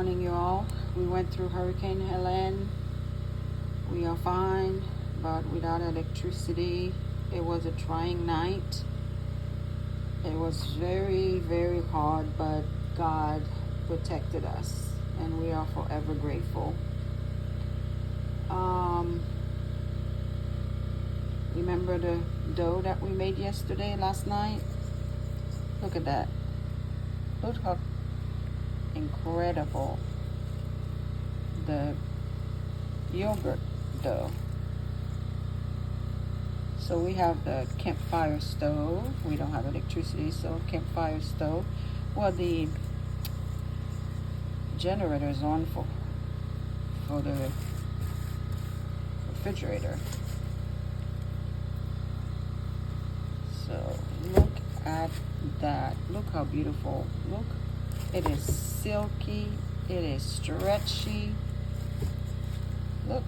morning, you all. We went through Hurricane Helene. We are fine, but without electricity, it was a trying night. It was very, very hard, but God protected us, and we are forever grateful. Remember the dough that we made last night? Look at that. Look how incredible the yogurt dough. So we have the campfire stove. We don't have electricity, so campfire stove. Well, the generator is on for the refrigerator. So look at that. Look how beautiful. Look, it is silky. It is stretchy. Look.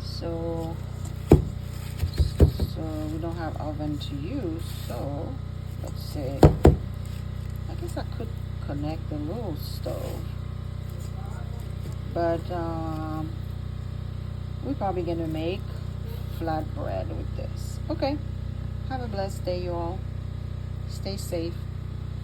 So we don't have oven to use, so let's see. I guess I could connect the little stove, but we're probably gonna make flatbread with this. Okay, have a blessed day, you all. Stay safe.